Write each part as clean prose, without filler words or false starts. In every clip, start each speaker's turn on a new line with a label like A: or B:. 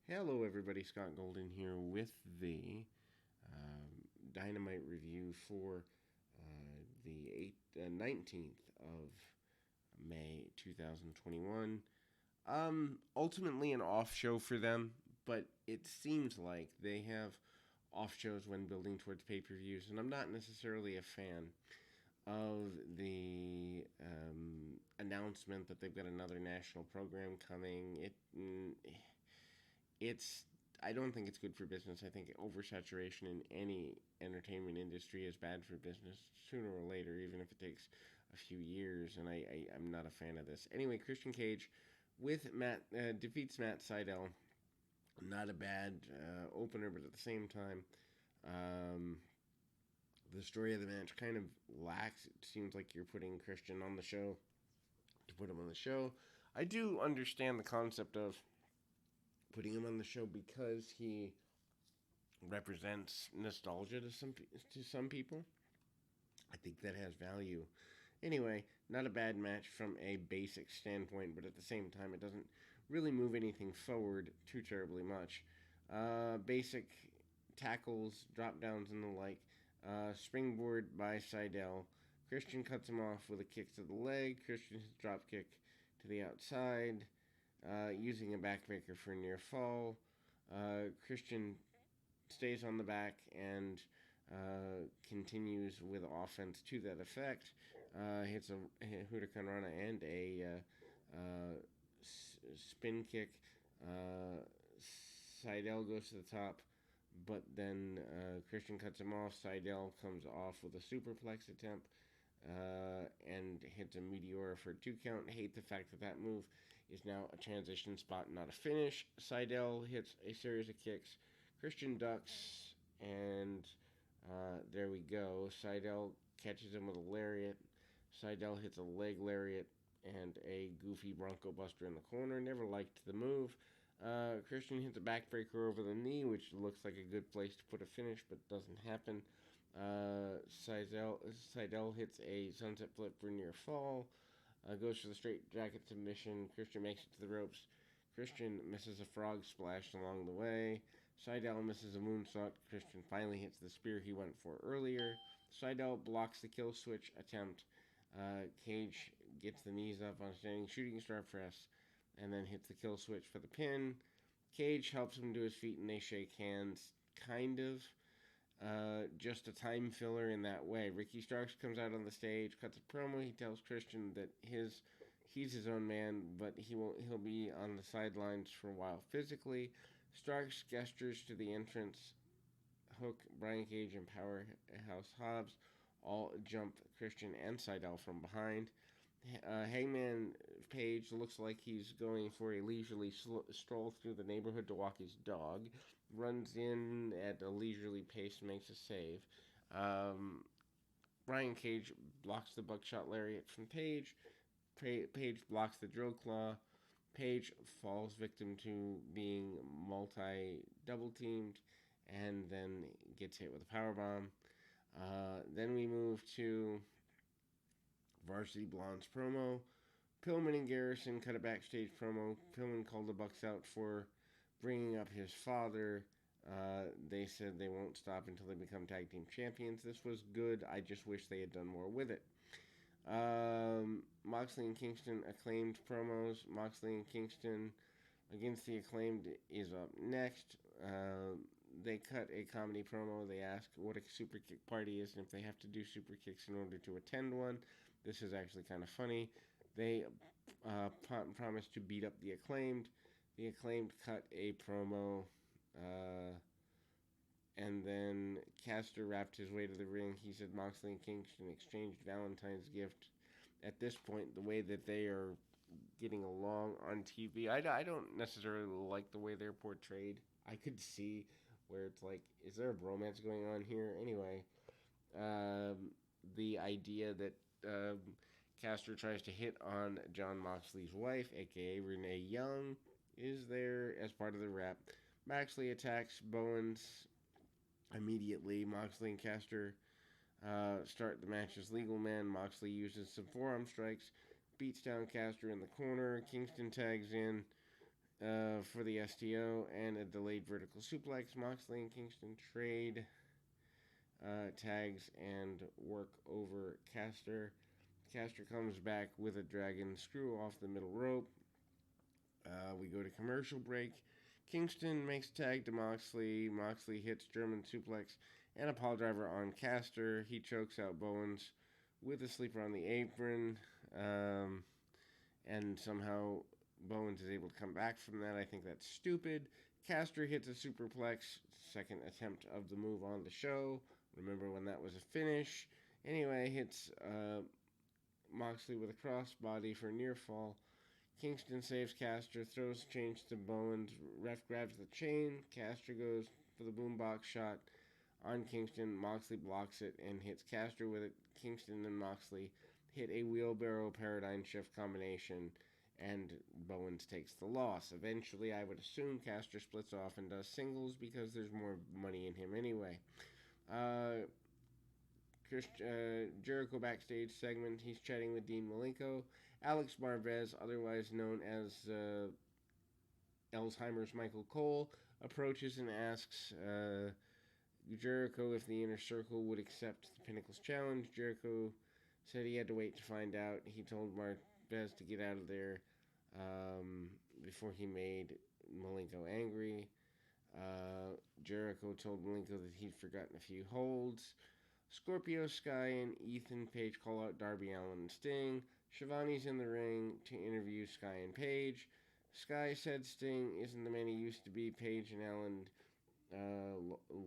A: Hello, everybody. Scott Golden here with the Dynamite review for the 19th of May 2021. Ultimately, an off show for them, but it seems like they have off shows when building towards pay per views, and I'm not necessarily a fan of the announcement that they've got another national program coming. It's I don't think it's good for business. I think oversaturation in any entertainment industry is bad for business sooner or later, even if it takes a few years. And I'm not a fan of this. Anyway, Christian Cage with Matt defeats Matt Sydal. Not a bad opener, but at the same time, um, the story of the match kind of lacks. It seems like you're putting Christian on the show to put him on the show. I do understand the concept of putting him on the show because he represents nostalgia to some people. I think that has value. Anyway, not a bad match from a basic standpoint, but at the same time, it doesn't really move anything forward too terribly much. Basic tackles, drop downs, and the like. Springboard by Seidel. Christian cuts him off with a kick to the leg. Christian's drop kick to the outside, using a backbreaker for a near fall. Christian stays on the back and continues with offense to that effect. Hits a Huracan Rana and a spin kick. Seidel goes to the top, but then Christian cuts him off. Seidel comes off with a superplex attempt and hits a Meteora for a 2 count. Hate the fact that that move is now a transition spot, not a finish. Seidel hits a series of kicks. Christian ducks, and there we go. Seidel catches him with a lariat. Seidel hits a leg lariat and a goofy Bronco Buster in the corner. Never liked the move. Christian hits a backbreaker over the knee, which looks like a good place to put a finish, but doesn't happen. Seidel hits a sunset flip for near fall. Goes for the straight jacket submission. Christian makes it to the ropes. Christian misses a frog splash along the way. Seidel misses a moonsault. Christian finally hits the spear he went for earlier. Seidel blocks the kill switch attempt. Cage gets the knees up on a standing shooting star press and then hits the kill switch for the pin. Cage helps him to his feet and they shake hands, kind of. Just a time filler in that way. Ricky Starks comes out on the stage, cuts a promo. He tells Christian that he's his own man, but he'll be on the sidelines for a while physically. Starks gestures to the entrance. Hook, Brian Cage, and Powerhouse Hobbs all jump Christian and Seidel from behind. Hangman Page looks like he's going for a leisurely stroll through the neighborhood to walk his dog. Runs in at a leisurely pace, makes a save. Brian Cage blocks the buckshot lariat from Page. Page blocks the drill claw. Page falls victim to being double teamed and then gets hit with a powerbomb. Then we move to Varsity Blonde's promo. Pillman and Garrison cut a backstage promo. Pillman called the Bucks out for bringing up his father. They said they won't stop until they become tag team champions. This was good. I just wish they had done more with it. Moxley and Kingston acclaimed promos. Moxley and Kingston against the Acclaimed is up next. They cut a comedy promo. They ask what a super kick party is and if they have to do super kicks in order to attend one. This is actually kind of funny. They promised to beat up the Acclaimed. The Acclaimed cut a promo. And then Caster wrapped his way to the ring. He said Moxley and Kingston exchanged Valentine's gift. At this point, the way that they are getting along on TV, I don't necessarily like the way they're portrayed. I could see where it's like, is there a bromance going on here? Anyway, the idea that Caster tries to hit on John Moxley's wife, aka Renee Young, is there as part of the rap. Moxley attacks Bowens immediately. Moxley and Caster start the match as legal men. Moxley uses some forearm strikes, beats down Caster in the corner. Kingston tags in. for the STO and a delayed vertical suplex. Moxley and Kingston trade tags and work over Caster. Caster comes back with a dragon screw off the middle rope. We go to commercial break. Kingston makes tag to Moxley. Moxley hits German suplex and a pile driver on Caster. He chokes out Bowens with a sleeper on the apron. And somehow Bowens is able to come back from that. I think that's stupid. Caster hits a superplex, second attempt of the move on the show. Remember when that was a finish. Anyway, hits Moxley with a crossbody for a near fall. Kingston saves Caster, throws change to Bowens. Ref grabs the chain. Caster goes for the boombox shot on Kingston. Moxley blocks it and hits Caster with it. Kingston and Moxley hit a wheelbarrow paradigm shift combination, and Bowens takes the loss. Eventually, I would assume Caster splits off and does singles because there's more money in him anyway. Jericho backstage segment. He's chatting with Dean Malenko. Alex Marvez, otherwise known as Alzheimer's Michael Cole, approaches and asks Jericho if the Inner Circle would accept the Pinnacle's challenge. Jericho said he had to wait to find out. He told Marvez to get out of there before he made Malenko angry. Jericho told Malenko that he'd forgotten a few holds. Scorpio Sky and Ethan Page call out Darby Allin and Sting. Shivani's in the ring to interview Sky and Page. Sky said Sting isn't the man he used to be. Page and Allin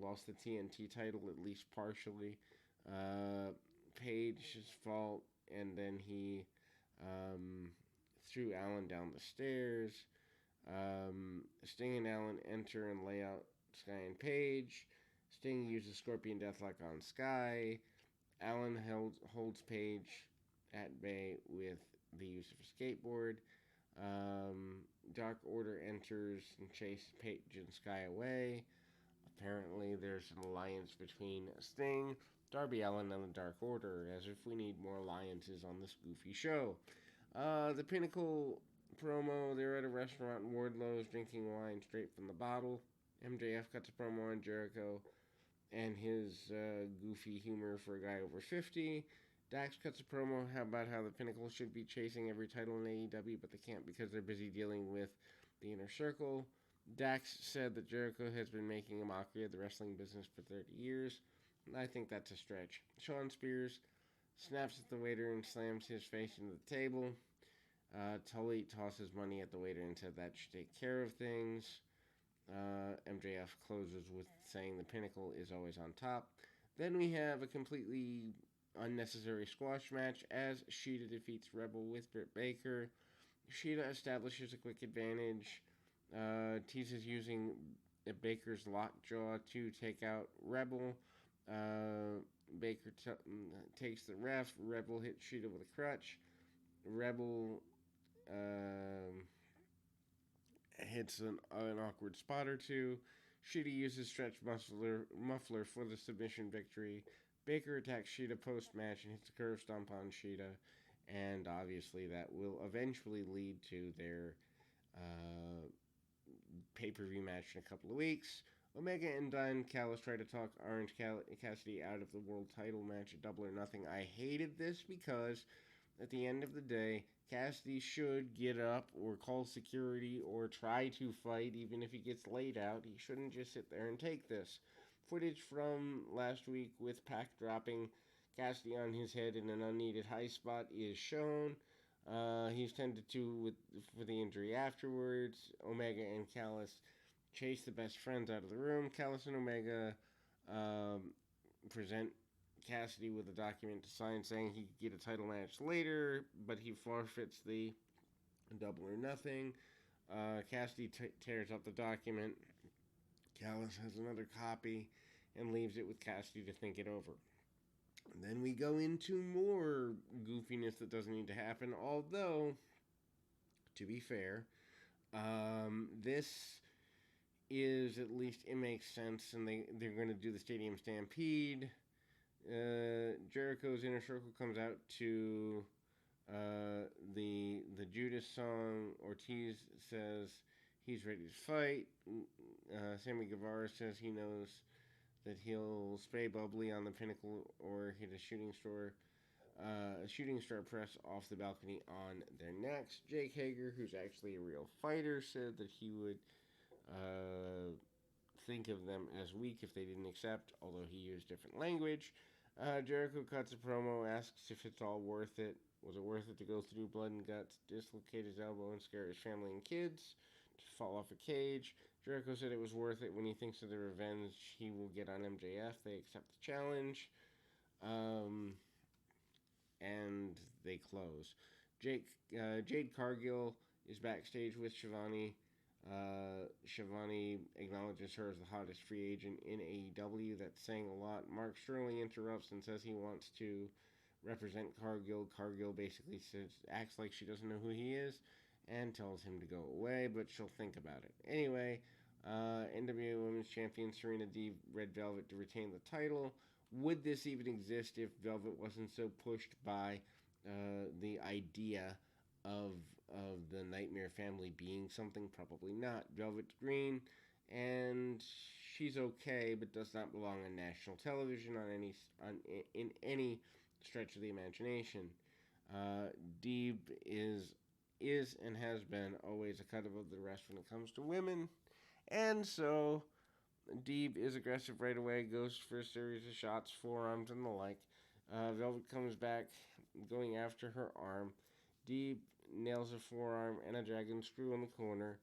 A: lost the TNT title, at least partially. Page's fault, and then he threw Allin down the stairs. Sting and Allin enter and lay out Sky and Page. Sting uses Scorpion Deathlock on Sky. Allin holds Page at bay with the use of a skateboard. Dark Order enters and chases Page and Sky away. Apparently, there's an alliance between Sting, Darby Allin, and the Dark Order, as if we need more alliances on this goofy show. The Pinnacle promo, they're at a restaurant in Wardlow's drinking wine straight from the bottle. MJF cuts a promo on Jericho and his goofy humor for a guy over 50. Dax cuts a promo about how the Pinnacle should be chasing every title in AEW, but they can't because they're busy dealing with the Inner Circle. Dax said that Jericho has been making a mockery of the wrestling business for 30 years. I think that's a stretch. Sean Spears snaps at the waiter and slams his face into the table. Tully tosses money at the waiter and said that should take care of things. MJF closes with saying the Pinnacle is always on top. Then we have a completely unnecessary squash match as Shida defeats Rebel with Britt Baker. Shida establishes a quick advantage. Teases using Baker's lockjaw to take out Rebel. Baker takes the ref. Rebel hits Shida with a crutch. Rebel hits an awkward spot or two. Shida uses stretch muffler for the submission victory. Baker attacks Shida post-match and hits a curve stomp on Shida. And obviously that will eventually lead to their pay-per-view match in a couple of weeks. Omega and Don Callis try to talk Orange Cassidy out of the world title match at Double or Nothing. I hated this because at the end of the day, Cassidy should get up or call security or try to fight even if he gets laid out. He shouldn't just sit there and take this. Footage from last week with Pac dropping Cassidy on his head in an unneeded high spot is shown. He's tended to for the injury afterwards. Omega and Callis chase the best friends out of the room. Callis and Omega present Cassidy with a document to sign saying he could get a title match later, but he forfeits the Double or Nothing. Cassidy tears up the document. Callis has another copy and leaves it with Cassidy to think it over. And then we go into more goofiness that doesn't need to happen, although, to be fair, this is, at least it makes sense, and they're going to do the Stadium Stampede. Jericho's Inner Circle comes out to the Judas song. Ortiz says He's ready to fight. Sammy Guevara says he knows that he'll spray bubbly on the pinnacle or hit a shooting star press off the balcony on their necks. Jake Hager, who's actually a real fighter, said that he would think of them as weak if they didn't accept, although he used different language. Jericho cuts a promo, asks if it's all worth it. Was it worth it to go through blood and guts, dislocate his elbow, and scare his family and kids, to fall off a cage? Jericho said it was worth it when he thinks of the revenge he will get on MJF. They accept the challenge, and they close. Jade Cargill is backstage with Shivani. Shivani acknowledges her as the hottest free agent in AEW. That's saying a lot. Mark Sterling interrupts and says he wants to represent Cargill. Cargill basically acts like she doesn't know who he is and tells him to go away, but she'll think about it. Anyway, NWA Women's Champion Serena Deeb Red Velvet to retain the title. Would this even exist if Velvet wasn't so pushed by the idea of the Nightmare family being something? Probably not. Velvet's green, and she's okay, but does not belong on national television in any stretch of the imagination. Deeb is and has been always a cut above the rest when it comes to women, and so Deeb is aggressive right away, goes for a series of shots, forearms, and the like. Velvet comes back, going after her arm. Deeb nails a forearm and a dragon screw in the corner.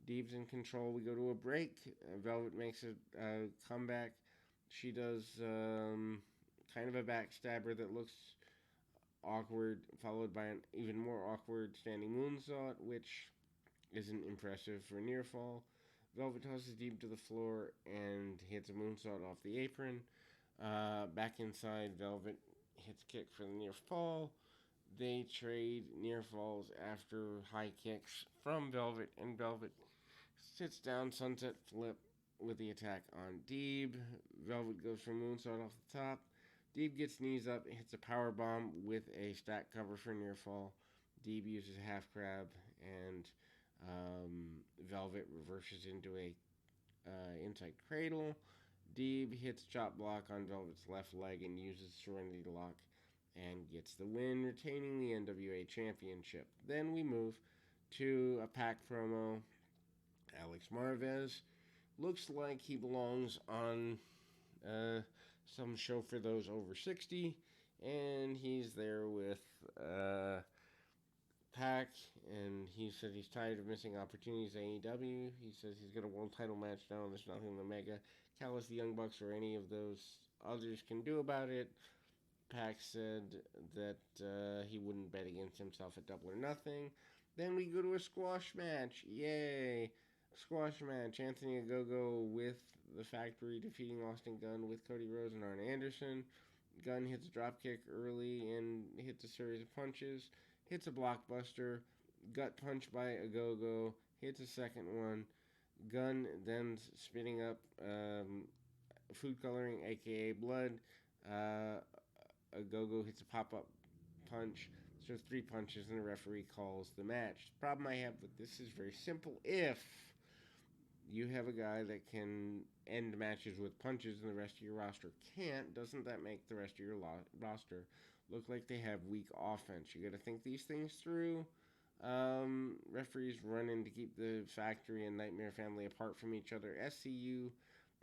A: Deeb's in control. We go to a break. Velvet makes a comeback. She does kind of a backstabber that looks awkward, followed by an even more awkward standing moonsault, which isn't impressive for a near fall. Velvet tosses Deeb to the floor and hits a moonsault off the apron. Back inside, Velvet hits a kick for the near fall. They trade near falls after high kicks from Velvet, and Velvet sits down, sunset flip with the attack on Deeb. Velvet goes for a moonsault off the top. Deeb gets knees up, hits a power bomb with a stack cover for near fall. Deeb uses a half crab, and Velvet reverses into a inside cradle. Deeb hits chop block on Velvet's left leg and uses Serenity Lock and gets the win, retaining the NWA Championship. Then we move to a Pac promo. Alex Marvez looks like he belongs on some show for those over 60, and he's there with Pac, and he said he's tired of missing opportunities at AEW. He says he's got a world title match now, and there's nothing the Mega, Callis, the Young Bucks, or any of those others can do about it. Pac said that he wouldn't bet against himself at Double or Nothing. Then we go to a squash match. Yay! Squash match. Anthony Ogogo with the Factory defeating Austin Gunn with Cody Rhodes and Arn Anderson. Gunn hits a dropkick early and hits a series of punches. Hits a blockbuster. Gut punch by Ogogo. Hits a second one. Gunn then spitting up food coloring, aka blood. Ogogo hits a pop-up punch. So 3 punches and the referee calls the match. The problem I have with this is very simple. If you have a guy that can end matches with punches and the rest of your roster can't, doesn't that make the rest of your roster look like they have weak offense? You got to think these things through. Referees run in to keep the Factory and Nightmare family apart from each other. SCU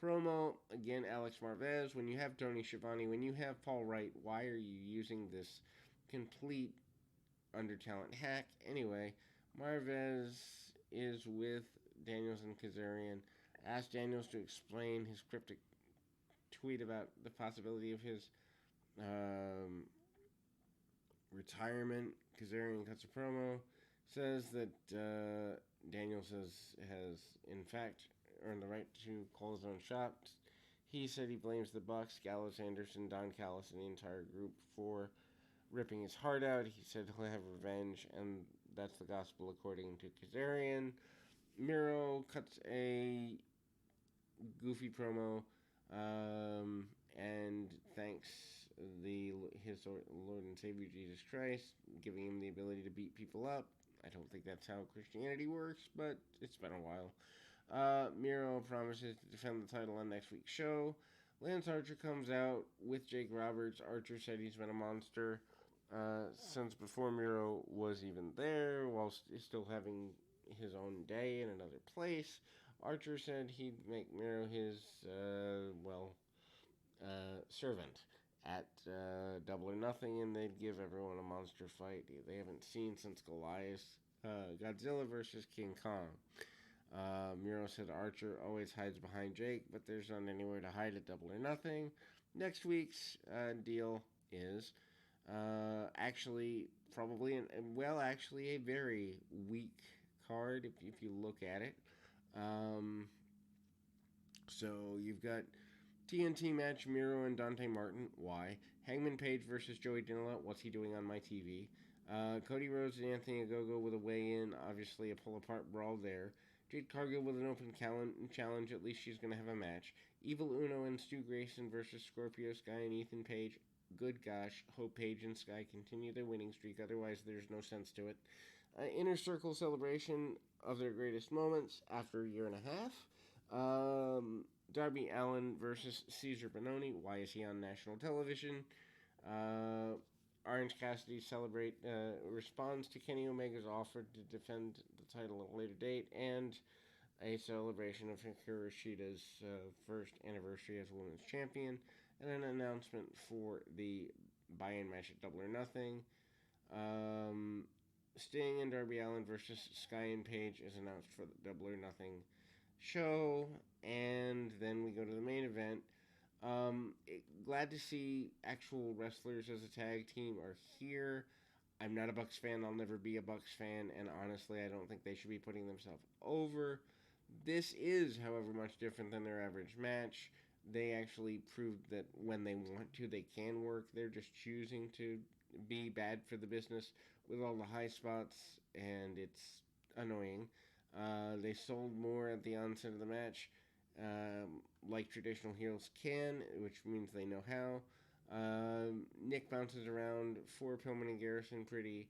A: promo, again, Alex Marvez. When you have Tony Schiavone, when you have Paul Wright, why are you using this complete under-talent hack? Anyway, Marvez is with Daniels and Kazarian. Asked Daniels to explain his cryptic tweet about the possibility of his retirement. Kazarian cuts a promo, says that Daniels has in fact earned the right to call his own shots. He said he blames the Bucks, Gallows, Anderson, Don Callis, and the entire group for ripping his heart out. He said he'll have revenge, and that's the gospel according to Kazarian. Miro cuts a goofy promo and thanks his Lord and Savior Jesus Christ, giving him the ability to beat people up. I don't think that's how Christianity works, but it's been a while. Miro promises to defend the title on next week's show. Lance Archer comes out with Jake Roberts. Archer said he's been a monster since before Miro was even there, while still having his own day in another place. Archer said he'd make Miro his, servant at Double or Nothing, and they'd give everyone a monster fight they haven't seen since Godzilla versus King Kong. Miro said Archer always hides behind Jake, but there's not anywhere to hide at Double or Nothing. Next week's deal is actually actually a very weak card if you look at it. So you've got TNT match Miro and Dante Martin. Why? Hangman Page versus Joey Janela. What's he doing on my TV? Cody Rhodes and Anthony Ogogo with a weigh-in. Obviously a pull-apart brawl there. Jade Cargill with an open challenge. At least she's going to have a match. Evil Uno and Stu Grayson versus Scorpio Sky and Ethan Page. Good gosh. Hope Page and Sky continue their winning streak. Otherwise, there's no sense to it. Inner Circle celebration of their greatest moments after a year and a half. Darby Allin versus Cesar Bononi. Why is he on national television? Orange Cassidy responds to Kenny Omega's offer to defend the title at a later date, and a celebration of Hikaru Shida's first anniversary as women's champion, and an announcement for the buy-in match at Double or Nothing. Sting and Darby Allin versus Sky and Page is announced for the Double or Nothing show, and then we go to the main event. Glad to see actual wrestlers as a tag team are here. I'm not a Bucks fan. I'll never be a Bucks fan, and honestly, I don't think they should be putting themselves over. This is, however, much different than their average match. They actually proved that when they want to, they can work. They're just choosing to be bad for the business with all the high spots, and it's annoying. They sold more at the onset of the match, like traditional heels can, which means they know how. Nick bounces around for Pillman and Garrison pretty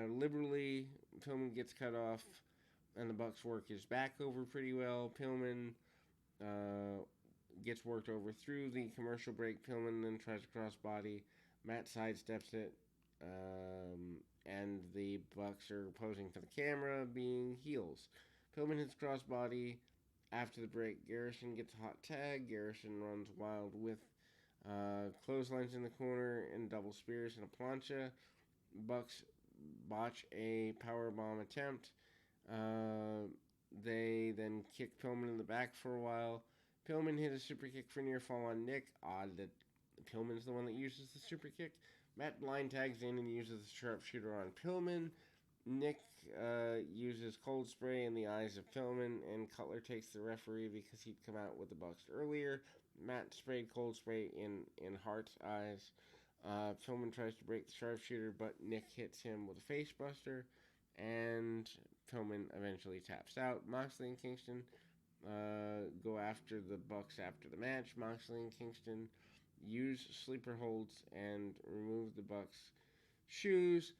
A: liberally. Pillman gets cut off, and the Bucks work his back over pretty well. Pillman gets worked over through the commercial break. Pillman then tries to crossbody. Matt sidesteps it, and the Bucks are posing for the camera, being heels. Pillman hits crossbody. After the break, Garrison gets a hot tag. Garrison runs wild with clotheslines in the corner and double spears and a plancha. Bucks botch a powerbomb attempt. They then kick Pillman in the back for a while. Pillman hit a super kick for near fall on Nick. Odd that Pillman's the one that uses the super kick. Matt blind tags in and uses the sharpshooter on Pillman. Nick uses cold spray in the eyes of Pillman, and Cutler takes the referee because he'd come out with the Bucks earlier. Matt sprayed cold spray in Hart's eyes. Pillman tries to break the sharpshooter, but Nick hits him with a facebuster, and Pillman eventually taps out. Moxley and Kingston go after the Bucks after the match. Moxley and Kingston use sleeper holds and remove the Bucks' shoes.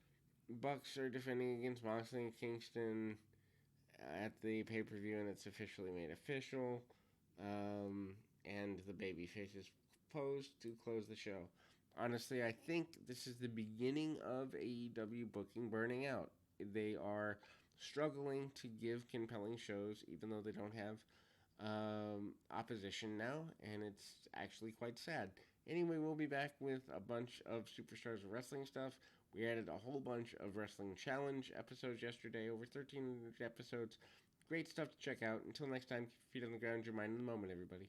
A: Bucks are defending against Moxley and Kingston at the pay-per-view, and it's officially made official. And the babyface is posed to close the show. Honestly, I think this is the beginning of AEW booking burning out. They are struggling to give compelling shows, even though they don't have opposition now, and it's actually quite sad. Anyway, we'll be back with a bunch of Superstars of Wrestling stuff. We added a whole bunch of Wrestling Challenge episodes yesterday, over 13 episodes. Great stuff to check out. Until next time, keep your feet on the ground, your mind in the moment, everybody.